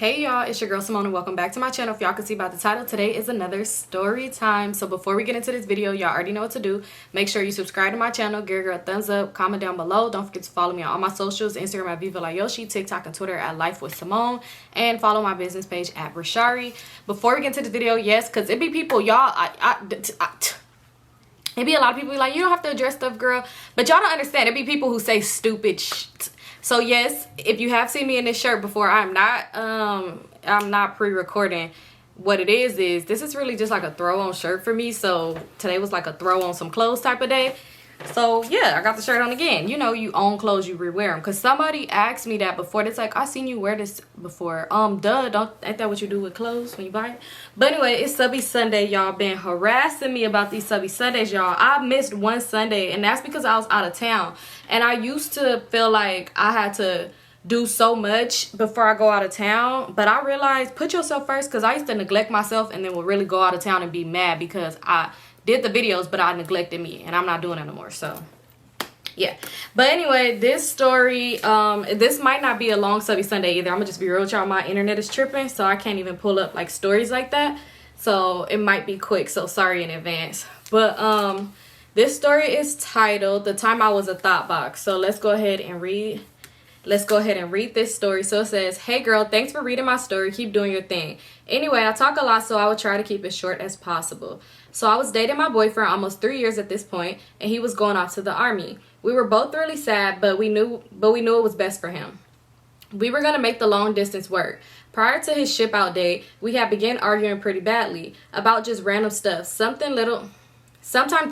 Hey y'all, it's your girl Simone and welcome back to my channel. If y'all can see by the title, today is another story time. So before we get into this video, y'all already know what to do. Make sure you subscribe to my channel, give her a thumbs up, comment down below. Don't forget to follow me on all my socials, Instagram at Vivalayoshii, TikTok and Twitter at LifeWithSymone, and follow my business page at shhhhh. Before we get into this video, yes, because it be people, y'all, it be a lot of people like, you don't have to address stuff, girl. But y'all don't understand. It be people who say stupid shit. So yes, if you have seen me in this shirt before, I'm not pre-recording. What it is this is really just like a throw-on shirt for me. So today was like a throw on some clothes type of day. So yeah, I got the shirt on again. You know, you own clothes, you rewear them. Cause somebody asked me that before. It's like, I seen you wear this before. Ain't that what you do with clothes when you buy it? But anyway, it's Subbie Sunday. Y'all been harassing me about these Subbie Sundays, y'all. I missed one Sunday, and that's because I was out of town. And I used to feel like I had to do so much before I go out of town, but I realized put yourself first, because I used to neglect myself and then would really go out of town and be mad because I did the videos but I neglected me, and I'm not doing it anymore. So yeah, but anyway, this story, this might not be a long Subbie Sunday either. I'm gonna just be real with y'all. My internet is tripping, so I can't even pull up like stories like that, so it might be quick, so sorry in advance. But this story is titled "The Time I Was a Thot Box." So let's go ahead and read this story. So it says, "Hey girl, thanks for reading my story. Keep doing your thing. Anyway, I talk a lot, so I would try to keep it short as possible. So I was dating my boyfriend almost 3 years at this point, and he was going off to the army. We were both really sad, but we knew it was best for him. We were going to make the long distance work. Prior to his ship out date, we had begun arguing pretty badly about just random stuff. Sometimes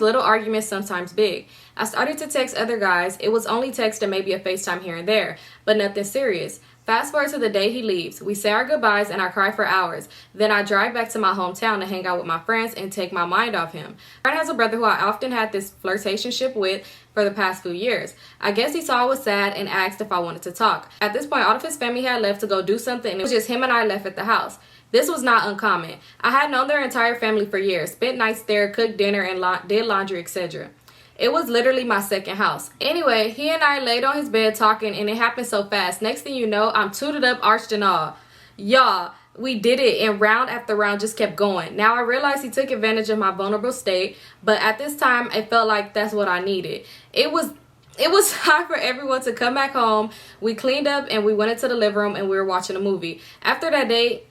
little arguments, sometimes big. I started to text other guys. It was only text and maybe a FaceTime here and there, but nothing serious. Fast forward to the day he leaves. We say our goodbyes and I cry for hours. Then I drive back to my hometown to hang out with my friends and take my mind off him. My friend has a brother who I often had this flirtationship with for the past few years. I guess he saw I was sad and asked if I wanted to talk. At this point, all of his family had left to go do something, and it was just him and I left at the house. This was not uncommon. I had known their entire family for years, spent nights there, cooked dinner, and did laundry, etc. It was literally my second house. Anyway, he and I laid on his bed talking, and it happened so fast. Next thing you know, I'm tooted up, arched and all. Y'all, we did it, and round after round just kept going. Now I realize he took advantage of my vulnerable state, but at this time, it felt like that's what I needed. It was time for everyone to come back home. We cleaned up, and we went into the living room, and we were watching a movie. After that day,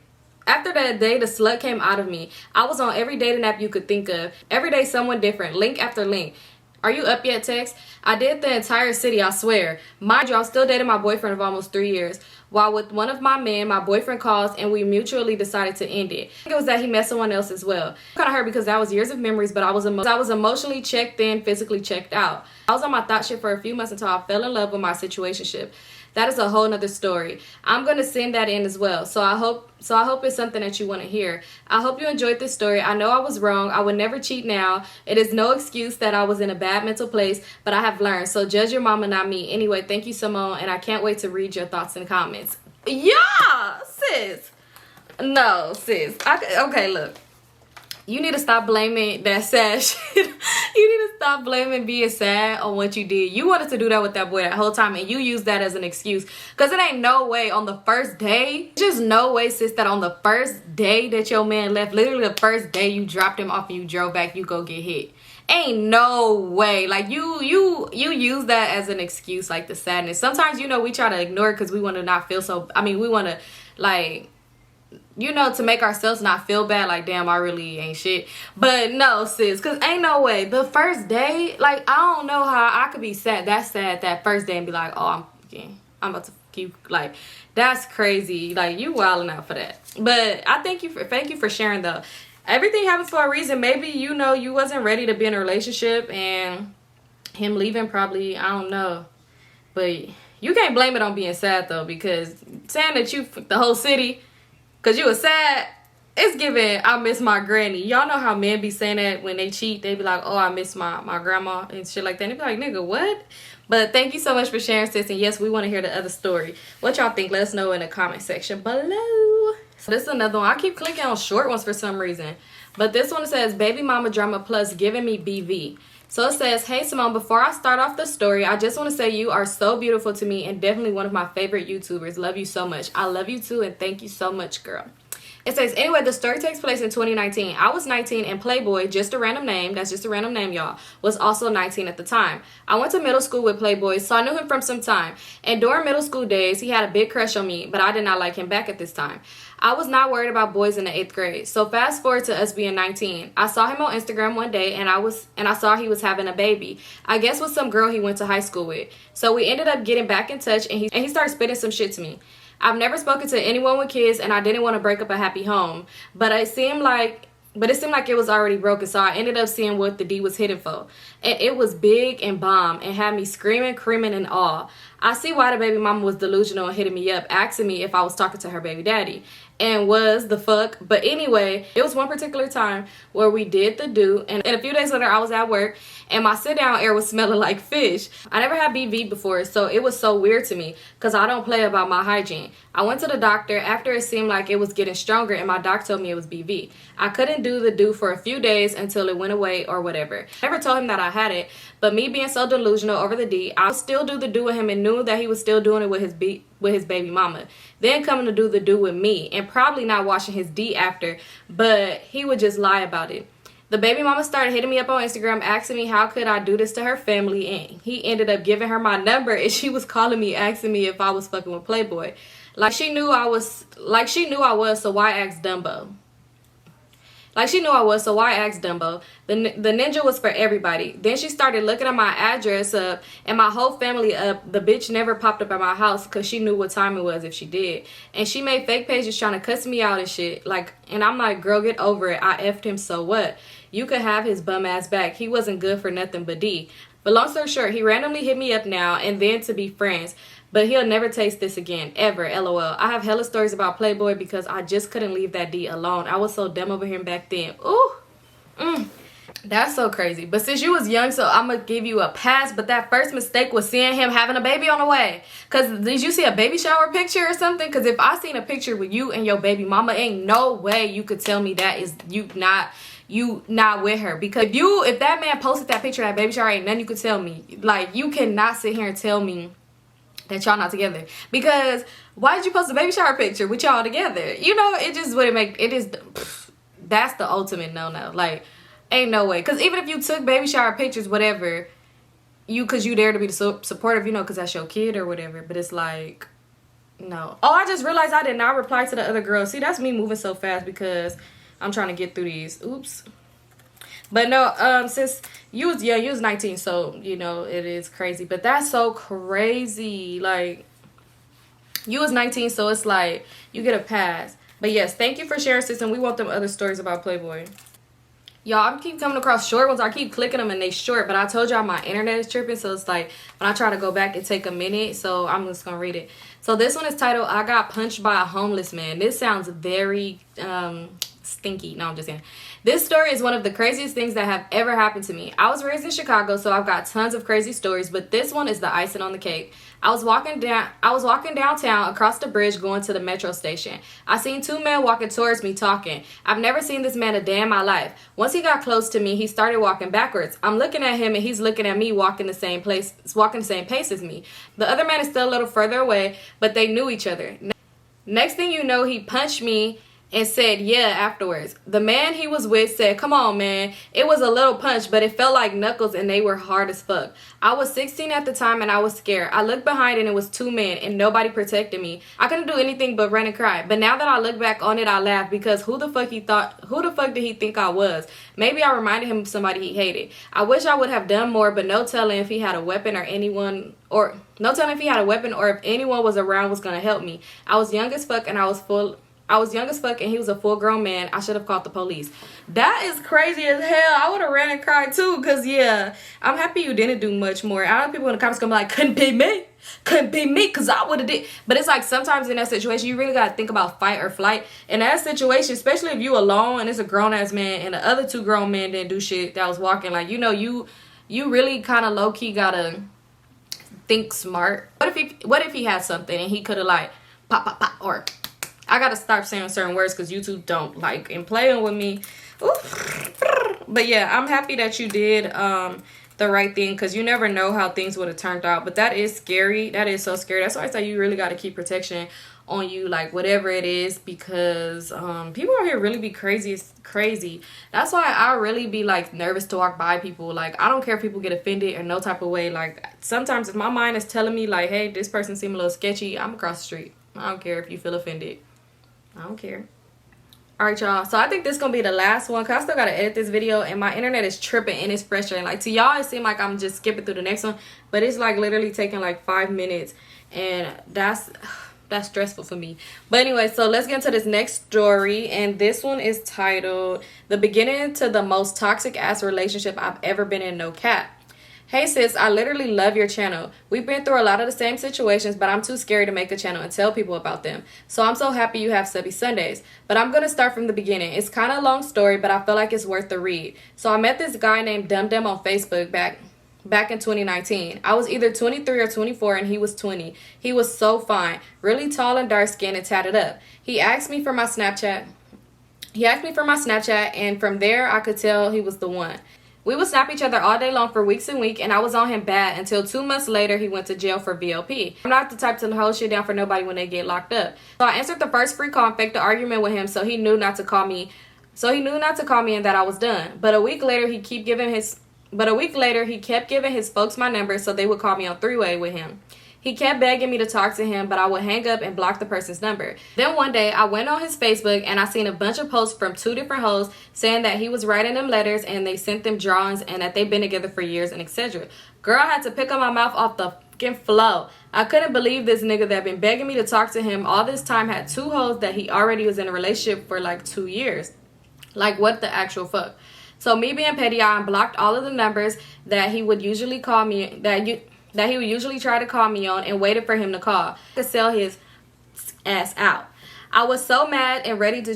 the slut came out of me. I was on every dating app you could think of. Every day, someone different, link after link. Are you up yet, text? I did the entire city, I swear. Mind you, I'm still dating my boyfriend of almost 3 years. While with one of my men, my boyfriend calls and we mutually decided to end it. I think it was that he met someone else as well. Kind of hurt because that was years of memories, but I was emotionally checked in, physically checked out. I was on my thought shit for a few months until I fell in love with my situationship. That is a whole nother story. I'm going to send that in as well. So I hope it's something that you want to hear. I hope you enjoyed this story. I know I was wrong. I would never cheat now. It is no excuse that I was in a bad mental place, but I have learned. So judge your mama, not me. Anyway, thank you, Simone, and I can't wait to read your thoughts and comments." Yeah, sis. No, sis. Okay, look. You need to stop blaming that sad shit. You need to stop blaming being sad on what you did. You wanted to do that with that boy that whole time, and you used that as an excuse. Because it ain't no way on the first day, just no way, sis, that on the first day that your man left, literally the first day you dropped him off and you drove back, you go get hit. Ain't no way. Like, you use that as an excuse, like the sadness. Sometimes, you know, we try to ignore it because we want to not feel so, we want to, like, you know, to make ourselves not feel bad, like, damn, I really ain't shit. But no, sis, because ain't no way. The first day, like, I don't know how I could be sad that first day and be like, oh, I'm about to keep, like, that's crazy. Like, you wilding out for that. But I thank you for sharing, though. Everything happens for a reason. Maybe, you know, you wasn't ready to be in a relationship, and him leaving probably, I don't know. But you can't blame it on being sad, though, because saying that you the whole city because you was sad, it's giving I miss my granny. Y'all know how men be saying that when they cheat. They be like, oh, I miss my grandma and shit like that. And they be like, nigga, what? But thank you so much for sharing, sis. And yes, we want to hear the other story. What y'all think? Let us know in the comment section below. So this is another one. I keep clicking on short ones for some reason. But this one says, baby mama drama plus giving me BV. So it says, hey Symone, before I start off the story, I just want to say you are so beautiful to me and definitely one of my favorite YouTubers. Love you so much. I love you too and thank you so much, girl. It says, anyway, the story takes place in 2019. I was 19 and Playboy, just a random name, that's just a random name, y'all, was also 19 at the time. I went to middle school with Playboy, so I knew him from some time. And during middle school days, he had a big crush on me, but I did not like him back at this time. I was not worried about boys in the 8th grade. So fast forward to us being 19. I saw him on Instagram one day and I saw he was having a baby. I guess with some girl he went to high school with. So we ended up getting back in touch and he started spitting some shit to me. I've never spoken to anyone with kids and I didn't want to break up a happy home. But it seemed like it was already broken, so I ended up seeing what the D was hitting for. And it was big and bomb and had me screaming, creaming, and all. I see why the baby mama was delusional and hitting me up, asking me if I was talking to her baby daddy. And was the fuck. But anyway, it was one particular time where we did the do, and a few days later I was at work and my sit down air was smelling like fish. I never had BV before, so it was so weird to me because I don't play about my hygiene. I went to the doctor after it seemed like it was getting stronger and my doc told me it was BV. I couldn't do the do for a few days until it went away or whatever. I never told him that I had it, but me being so delusional over the D, I would still do the do with him and knew that he was still doing it with his baby mama. Then coming to do the do with me and probably not washing his D after, but he would just lie about it. The baby mama started hitting me up on Instagram asking me how could I do this to her family, and he ended up giving her my number and she was calling me asking me if I was fucking with Playboy. Like she knew I was, so why ask Dumbo? So why ask Dumbo? The ninja was for everybody. Then she started looking at my address up and my whole family up. The bitch never popped up at my house because she knew what time it was if she did. And she made fake pages trying to cuss me out and shit. And I'm like, girl, get over it. I effed him, so what? You could have his bum ass back. He wasn't good for nothing but D. But long story short, he randomly hit me up now and then to be friends. But he'll never taste this again, ever, LOL. I have hella stories about Playboy because I just couldn't leave that D alone. I was so dumb over him back then. Ooh. That's so crazy. But since you was young, so I'm going to give you a pass. But that first mistake was seeing him having a baby on the way. Because did you see a baby shower picture or something? Because if I seen a picture with you and your baby mama, ain't no way you could tell me that is you not with her. Because if that man posted that picture at baby shower, ain't nothing you could tell me. Like, you cannot sit here and tell me that y'all not together. Because why did you post a baby shower picture with y'all together? You know, it just wouldn't make it. Is that's the ultimate no. Like, ain't no way. Because even if you took baby shower pictures, whatever, because you dare to be supportive, you know, because that's your kid or whatever. But it's like, no. Oh, I just realized I did not reply to the other girl. See, that's me moving so fast because I'm trying to get through these. Oops. But no, since you was young, you was 19, so, you know, it is crazy. But that's so crazy. Like, you was 19, so it's like, you get a pass. But yes, thank you for sharing, sis, and we want them other stories about Playboy. Y'all, I keep coming across short ones. I keep clicking them and they short, but I told y'all my internet is tripping, so it's like, when I try to go back, it take a minute, so I'm just gonna read it. So this one is titled, I Got Punched by a Homeless Man. This sounds very, stinky. No, I'm just saying. This story is one of the craziest things that have ever happened to me. I was raised in Chicago, so I've got tons of crazy stories, but this one is the icing on the cake. I was walking downtown across the bridge going to the metro station. I seen two men walking towards me talking. I've never seen this man a day in my life. Once he got close to me, he started walking backwards. I'm looking at him and he's looking at me walking the same pace as me. The other man is still a little further away, but they knew each other. Next thing you know, he punched me and said yeah afterwards. The man he was with said, come on man, it was a little punch, but it felt like knuckles and they were hard as fuck. I was 16 at the time and I was scared. I looked behind and it was two men and nobody protected me. I couldn't do anything but run and cry. But now that I look back on it, I laugh because who the fuck did he think I was? Maybe I reminded him of somebody he hated. I wish I would have done more, but no telling if he had a weapon or if anyone was around was gonna help me. I was young as fuck and he was a full-grown man. I should have called the police. That is crazy as hell. I would have ran and cried too, because, yeah, I'm happy you didn't do much more. I know people in the comments going to be like, couldn't be me, because I would have did. But it's like sometimes in that situation, you really got to think about fight or flight. In that situation, especially if you alone and it's a grown-ass man and the other two grown men didn't do shit that was walking, like, you know, you really kind of low-key got to think smart. What if he had something and he could have, like, pop, or... I gotta stop saying certain words because YouTube don't like and playing with me. Ooh. But yeah, I'm happy that you did the right thing, because you never know how things would have turned out. But that is scary. That is so scary. That's why I say you really got to keep protection on you, like whatever it is, because people out here really be crazy. That's why I really be like nervous to walk by people. Like, I don't care if people get offended or no type of way. Like, sometimes if my mind is telling me like, hey, this person seem a little sketchy, I'm across the street. I don't care if you feel offended. I don't care. Alright, y'all, so I think this is gonna be the last one, because I still gotta edit this video and my internet is tripping and it's frustrating. Like, to y'all it seems like I'm just skipping through the next one, but it's like literally taking like 5 minutes, and that's stressful for me. But anyway, so let's get into this next story, and this one is titled "The Beginning to the Most Toxic Ass Relationship I've Ever Been in, No Cap." Hey sis, I literally love your channel. We've been through a lot of the same situations, but I'm too scared to make a channel and tell people about them. So I'm so happy you have Subbie Sundays. But I'm going to start from the beginning. It's kind of a long story, but I feel like it's worth the read. So I met this guy named Dum Dum on Facebook back in 2019. I was either 23 or 24 and he was 20. He was so fine, really tall and dark skinned and tatted up. He asked me for my Snapchat. And from there I could tell he was the one. We would snap each other all day long for weeks and weeks, and I was on him bad until 2 months later he went to jail for VOP. I'm not the type to hold shit down for nobody when they get locked up. So I answered the first free call and faked the argument with him, so he knew not to call me. And that I was done. But a week later he kept giving his folks my number so they would call me on three-way with him. He kept begging me to talk to him, but I would hang up and block the person's number. Then one day, I went on his Facebook and I seen a bunch of posts from 2 different hoes saying that he was writing them letters and they sent them drawings and that they've been together for years and etc. Girl, I had to pick up my mouth off the fucking flow. I couldn't believe this nigga that been begging me to talk to him all this time had 2 hoes that he already was in a relationship for like 2 years. Like, what the actual fuck? So me being petty, I unblocked all of the numbers that he would usually call me, that he would usually try to call me on, and waited for him to call to sell his ass out. I was so mad and ready to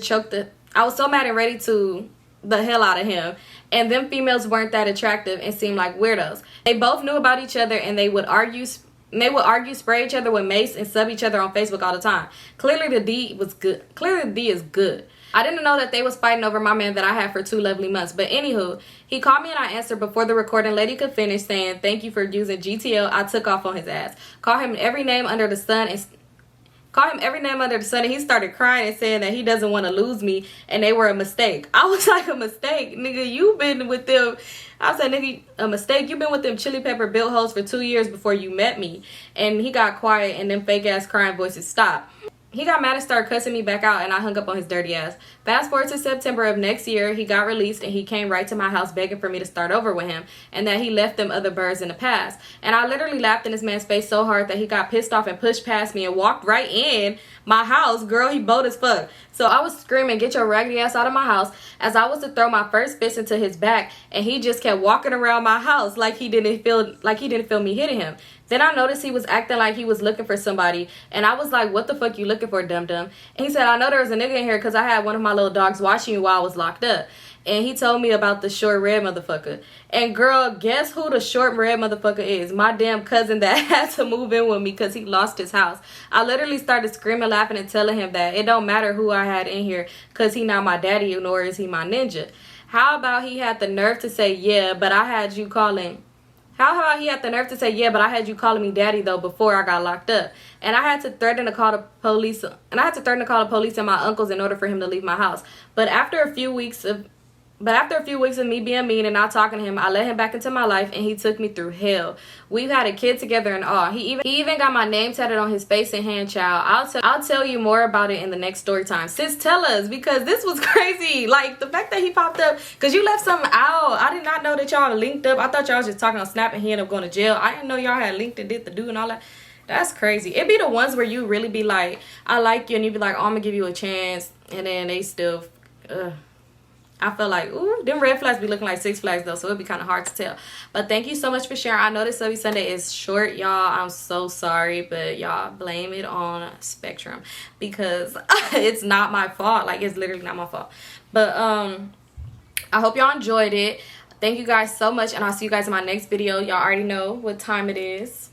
the hell out of him, and them females weren't that attractive and seemed like weirdos. They both knew about each other and they would argue, spray each other with mace, and sub each other on Facebook all the time. Clearly the D is good. I didn't know that they was fighting over my man that I had for 2 lovely months. But anywho, he called me and I answered before the recording lady could finish, saying, "Thank you for using GTL." I took off on his ass. Called him every name under the sun and he started crying and saying that he doesn't want to lose me and they were a mistake. I was like, a mistake? Nigga, you been with them. I said, nigga, a mistake? You been with them chili pepper built hoes for 2 years before you met me. And he got quiet and them fake ass crying voices stopped. He got mad and started cussing me back out, and I hung up on his dirty ass. Fast forward to September of next year, he got released and he came right to my house begging for me to start over with him and that he left them other birds in the past. And I literally laughed in this man's face so hard that he got pissed off and pushed past me and walked right in my house. Girl, he bold as fuck. So I was screaming, "Get your raggedy ass out of my house," as I was to throw my first fist into his back, and he just kept walking around my house like he didn't feel me hitting him. Then I noticed he was acting like he was looking for somebody, and I was like, "What the fuck you looking for, dum dum?" And he said, "I know there was a nigga in here because I had one of my little dogs watching you while I was locked up." And he told me about the short red motherfucker. And girl, guess who the short red motherfucker is? My damn cousin that had to move in with me because he lost his house. I literally started screaming, laughing, and telling him that it don't matter who I had in here because he not my daddy, nor is he my ninja. How about he had the nerve to say, "Yeah, but I had you calling." How about he had the nerve to say, "Yeah, but I had you calling me daddy though before I got locked up." And I had to threaten to call the police. And my uncles in order for him to leave my house. But after a few weeks of me being mean and not talking to him, I let him back into my life and he took me through hell. We've had a kid together and all. He even got my name tatted on his face and hand, child. I'll tell you more about it in the next story time. Sis, tell us, because this was crazy. Like, the fact that he popped up, because you left something out. I did not know that y'all linked up. I thought y'all was just talking on Snap and he ended up going to jail. I didn't know y'all had linked and did the do and all that. That's crazy. It be the ones where you really be like, "I like you," and you be like, "Oh, I'm gonna give you a chance," and then they still I feel like, ooh, them red flags be looking like 6 flags though, so it'd be kind of hard to tell. But thank you so much for sharing. I know this Subbie Sunday is short, y'all. I'm so sorry, but y'all blame it on Spectrum because it's not my fault. Like, it's literally not my fault. But I hope y'all enjoyed it. Thank you guys so much, and I'll see you guys in my next video. Y'all already know what time it is.